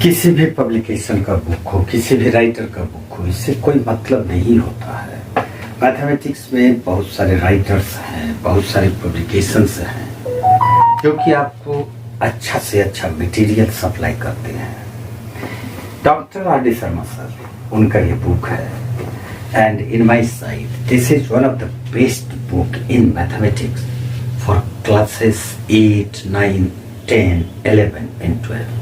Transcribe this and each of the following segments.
किसी भी पब्लिकेशन का बुक हो, किसी भी राइटर का बुक हो, इससे कोई मतलब नहीं होता है। मैथमेटिक्स में बहुत सारे राइटर्स हैं, बहुत सारे पब्लिकेशंस हैं जो कि आपको अच्छा से अच्छा मटेरियल सप्लाई करते हैं। Doctor R D Sharma sir, उनका ये बुक है and in my side this is one of the best book in mathematics for classes 8, 9, 10, 11 and 12।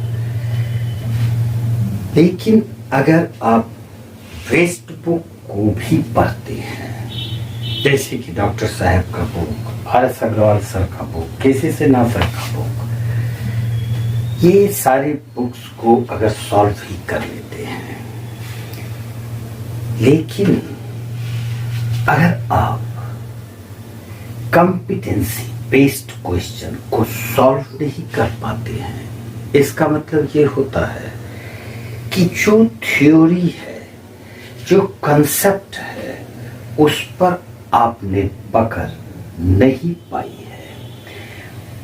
लेकिन अगर आप वेस्ट बुक को भी पढ़ते हैं, जैसे कि डॉक्टर साहब का बुक, आर.एस. अग्रवाल सर का बुक, के.सी. सिन्हा सर का बुक, ये सारे बुक्स को अगर सॉल्व ही कर लेते हैं, लेकिन अगर आप कॉम्पिटेंसी बेस्ड क्वेश्चन को सॉल्व नहीं कर पाते हैं, इसका मतलब ये होता है कि जो थ्योरी है, जो कंसेप्ट है, उस पर आपने पकड़ नहीं पाई है।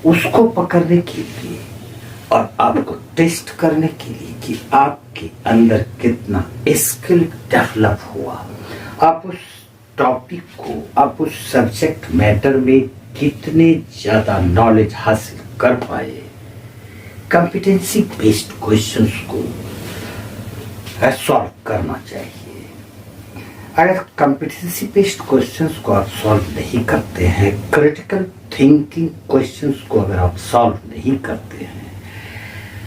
उसको पकड़ने के लिए और आपको टेस्ट करने के लिए कि आपके अंदर कितना स्किल डेवलप हुआ, आप उस टॉपिक को, आप उस सब्जेक्ट मैटर में कितने ज्यादा नॉलेज हासिल कर पाए, कॉम्पिटेंसी बेस्ड क्वेश्चंस को सॉल्व करना चाहिए। अगर कॉम्पिटेंसी बेस्ड क्वेश्चंस को आप सॉल्व नहीं करते हैं, क्रिटिकल थिंकिंग क्वेश्चंस को अगर आप सॉल्व नहीं करते हैं,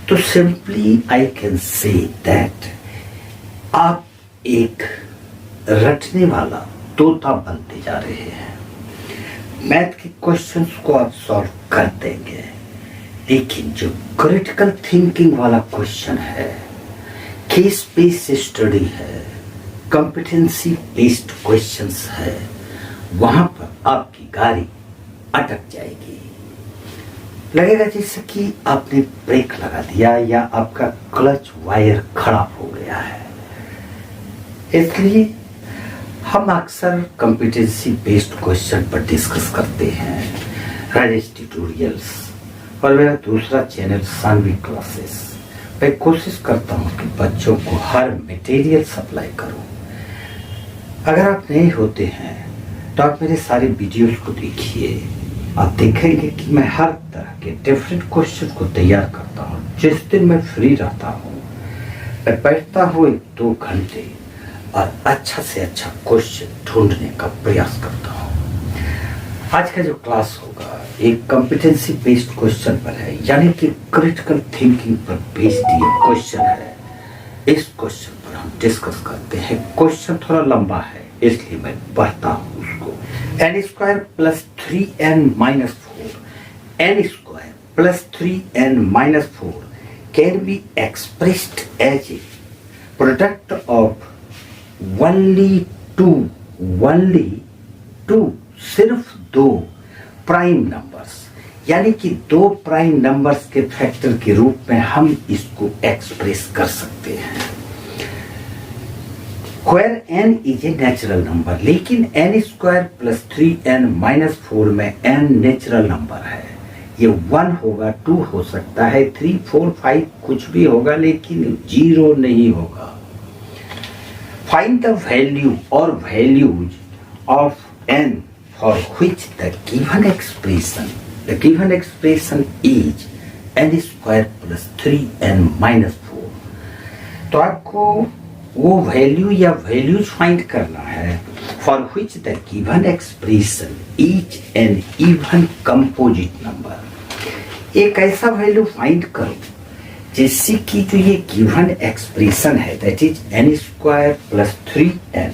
तो simply I can say that आप एक रटने वाला तोता बनते जा रहे हैं। मैथ के क्वेश्चंस को आप सॉल्व कर देंगे, लेकिन जो क्रिटिकल थिंकिंग वाला क्वेश्चन है, केस बेस्ड स्टडी है, कॉम्पिटेंसी बेस्ड क्वेश्चंस है, वहां पर आपकी गाड़ी अटक जाएगी। लगेगा जैसे कि आपने ब्रेक लगा दिया या आपका क्लच वायर खराब हो गया है। इसलिए हम अक्सर कॉम्पिटेंसी बेस्ड क्वेश्चन पर डिस्कस करते हैं, राजेश ट्यूटोरियल्स और मेरा दूसरा चैनल सानवी क्लासेस। मैं कोशिश करता हूँ कि बच्चों को हर मटेरियल सप्लाई करूँ। अगर आप नए होते हैं तो आप मेरे सारे वीडियोस को देखिए, आप देखेंगे कि मैं हर तरह के डिफरेंट क्वेश्चन को तैयार करता हूँ। जिस दिन मैं फ्री रहता हूँ, मैं बैठता हूँ 1-2 घंटे और अच्छा से अच्छा क्वेश्चन ढूंढने का प्रयास करता हूँ। आज का जो क्लास होगा एक कॉम्पिटेंसी बेस्ड क्वेश्चन पर है, यानी कि क्रिटिकल थिंकिंग पर बेस्ड ये क्वेश्चन है। इस क्वेश्चन पर हम डिस्कस करते हैं। क्वेश्चन थोड़ा लंबा है, इसलिए मैं पढ़ता हूँ उसको। n² + 3n - 4 n² + 3n - 4 can be expressed as a product of only two सिर्फ 2 प्राइम नंबर्स, यानी कि 2 प्राइम नंबर्स के फैक्टर के रूप में हम इसको एक्सप्रेस कर सकते हैं। Where n is a natural number, लेकिन n² + 3n - 4 में n नेचुरल नंबर है। ये 1 होगा, 2 हो सकता है, 3, 4, 5 कुछ भी होगा, लेकिन 0 नहीं होगा। Find the value or values of n for which the given expression is n² + 3n - 4। तो आपको वो वैल्यू या वैल्यूज फाइंड करना है for which the given expression is an even composite number। एक ऐसा वैल्यू फाइंड करो जिससे कि जो ये गिवन एक्सप्रेशन है, दैट इज n² + 3n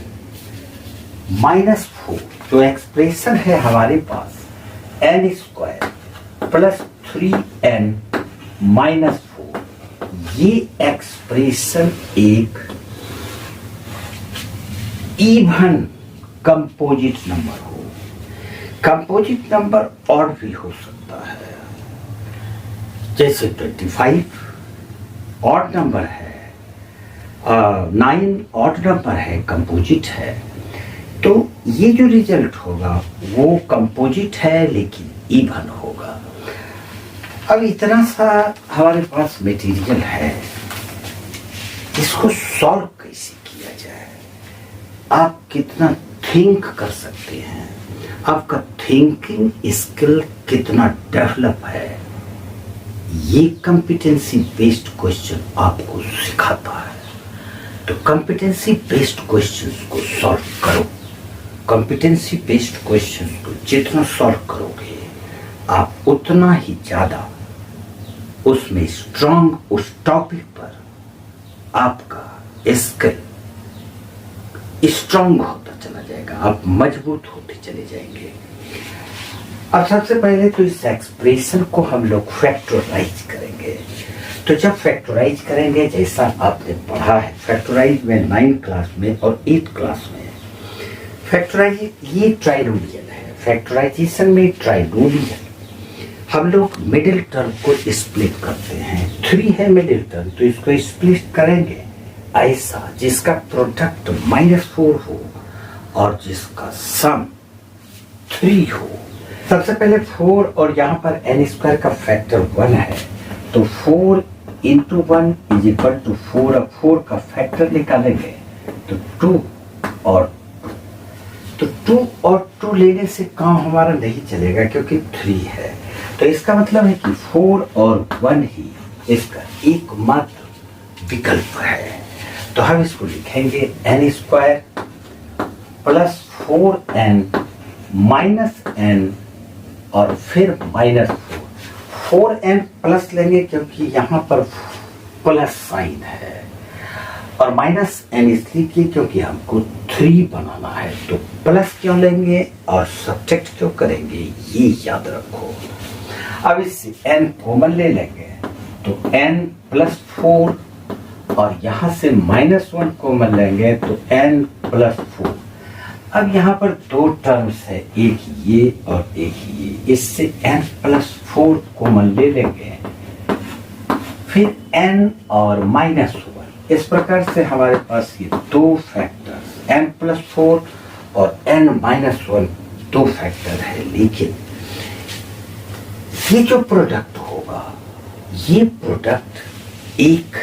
- 4, जो एक्सप्रेशन है हमारे पास n² + 3n - 4, ये एक्सप्रेशन एक इवन कंपोजिट नंबर हो। कंपोजिट नंबर और भी हो सकता है, जैसे 25 ऑड नंबर है, 9 ऑड नंबर है, कंपोजिट है। तो ये जो रिजल्ट होगा वो कंपोजिट है लेकिन इवन होगा। अब इतना सा हमारे पास मटेरियल है, इसको सॉल्व कैसे किया जाए, आप कितना थिंक कर सकते हैं, आपका थिंकिंग स्किल कितना डेवलप है, ये कॉम्पिटेंसी बेस्ड क्वेश्चन आपको सिखाता है। तो कॉम्पिटेंसी बेस्ड क्वेश्चंस को सॉल्व करो। कॉम्पिटेंसी बेस्ड क्वेश्चंस को जितना सॉल्व करोगे आप उतना ही ज़्यादा उसमें स्ट्रांग, उस टॉपिक पर आपका स्किल स्ट्रांग होता चला जाएगा, आप मजबूत होते चले जाएंगे। अब सबसे पहले तो इस एक्सप्रेशन को हम लोग फैक्टराइज करेंगे। तो जब फैक्टराइज करेंगे, जैसा आपने पढ़ा है फैक्टराइज में 9th क्लास में और 8th क्लास में, फैक्टराइज ये ट्राइनोमियल है। फैक्टराइजेशन में ट्राइनोमियल हम लोग मिडिल टर्म को स्प्लिट करते हैं। 3 है मिडिल टर्म, तो इसको स्प्लिट करेंगे ऐसा जिसका प्रोडक्ट -4 हो और जिसका सम 3 हो। सबसे पहले 4 और यहाँ पर n² का फैक्टर 1 है, तो 4 × 1 = 4। अब 4 का फैक्टर निकालेंगे तो 2 और 2, तो 2 और 2 लेने से काम हमारा नहीं चलेगा क्योंकि 3 है। तो इसका मतलब है कि 4 और 1 ही इसका एकमात्र विकल्प है। तो हम इसको लिखेंगे n² + 4n - n और फिर -4। 4n प्लस लेंगे क्योंकि यहाँ पर प्लस साइन है, और -n इसलिए क्योंकि हमको 3 बनाना है। तो प्लस क्यों लेंगे और सब्ट्रैक्ट क्यों करेंगे, ये याद रखो। अब इससे n कॉमन ले लेंगे तो n + 4 और यहाँ से -1 कॉमन लेंगे तो n + 4। अब यहाँ पर 2 टर्म्स है, एक ये और एक ये, इससे n + 4 कॉमन ले लेंगे, फिर n और -1। इस प्रकार से हमारे पास ये 2 फैक्टर्स n + 4 और n - 1 2 फैक्टर है। लेकिन ये जो प्रोडक्ट होगा, ये प्रोडक्ट एक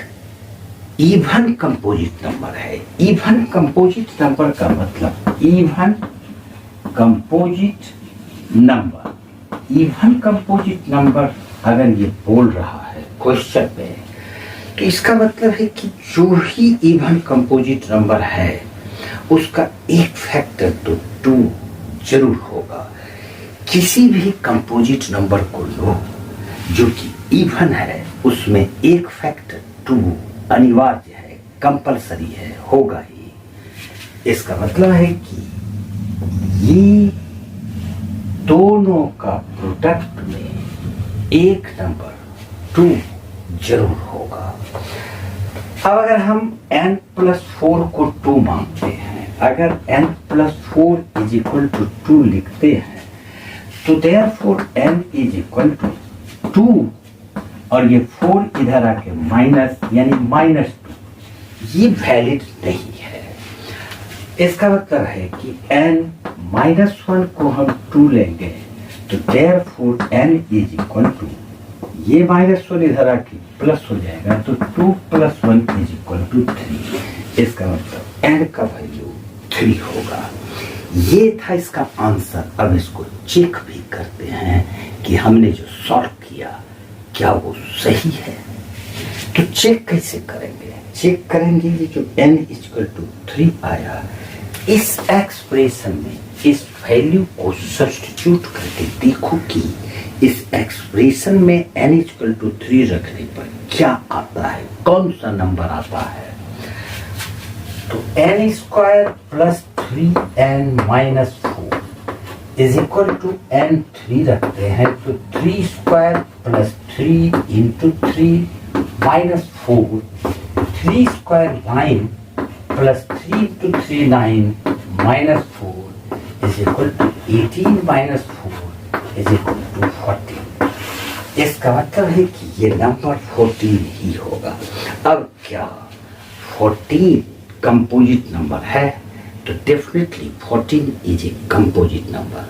इवन कंपोजिट नंबर है। इवन कंपोजिट नंबर का मतलब even composite number. Even composite number अगर ये बोल रहा है क्वेश्चन में, तो इसका मतलब है कि जो ही इवन कंपोजिट नंबर है उसका एक फैक्टर तो 2 जरूर होगा। किसी भी कंपोजिट नंबर को लो जो कि इवन है, उसमें एक फैक्टर 2 अनिवार्य है, कंपलसरी है, होगा ही। इसका मतलब है कि ये दोनों का प्रोडक्ट में एक नंबर 2 जरूर होगा। अब अगर हम n + 4 को 2 मानते हैं, अगर n + 4 = 2 लिखते हैं, तो देयरफॉर n = 2 और ये 4 इधर आके माइनस यानी -2, ये वैलिड नहीं है। इसका मतलब है कि n - 1 को हम 2 लेंगे तो देयरफॉर n = ये -1 इधर आके प्लस हो जाएगा, तो 2 + 1 = 3। इसका मतलब n का वैल्यू 3 होगा। ये था इसका आंसर। अब इसको चेक भी करते हैं कि हमने जो सॉल्व किया क्या वो सही है। तो चेक कैसे करेंगे? चेक करेंगे ये जो n = 3 आया, इस एक्सप्रेशन में इस वैल्यू को सब्स्टिट्यूट करके देखो कि इस एक्सप्रेशन में n = 3 रखने पर क्या आता है, कौन सा नंबर आता है। तो n² + 3n - 4 = n3 रखते हैं, तो 3² + 3 × 3 - 4, 3² 9 + 3 × 3 9 - 4 = 18 - 4 = 14। इसका मतलब है कि ये नंबर 14 ही होगा। अब क्या 14 कंपोजिट नंबर है, तो definitely 14 is a composite number,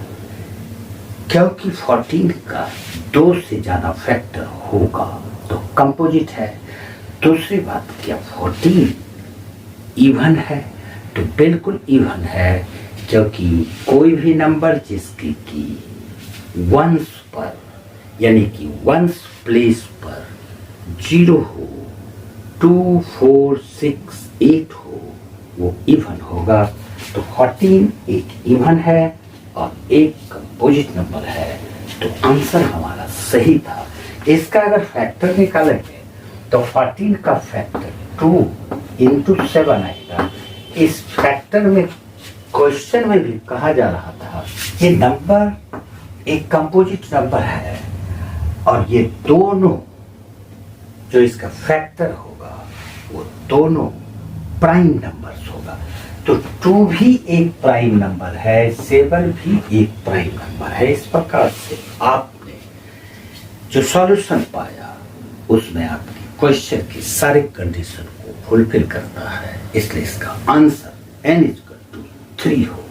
क्योंकि 14 का 2 से ज्यादा फैक्टर होगा तो कंपोजिट है। दूसरी बात क्या 14 इवन है, तो बिल्कुल इवन है, क्योंकि कोई भी नंबर जिसकी की वंस पर यानी कि वंस प्लेस पर 0 हो, 2, 4, 6, 8 हो, वो इवन होगा। तो 14 एक इवन है और एक कंपोजिट नंबर है, तो आंसर हमारा सही था। इसका अगर फैक्टर निकालेंगे तो 14 का फैक्टर 2 इंटू 7 आएगा। इस फैक्टर में क्वेश्चन में भी कहा जा रहा था ये नंबर एक कंपोजिट नंबर है और ये दोनों जो इसका फैक्टर होगा वो दोनों प्राइम नंबर्स होगा। तो 2 भी एक प्राइम नंबर है, 7 भी एक प्राइम नंबर है। इस प्रकार से आपने जो सॉल्यूशन पाया उसमें आपकी क्वेश्चन की सारी कंडीशन को फुलफिल करता है, इसलिए इसका आंसर n = 3 हो।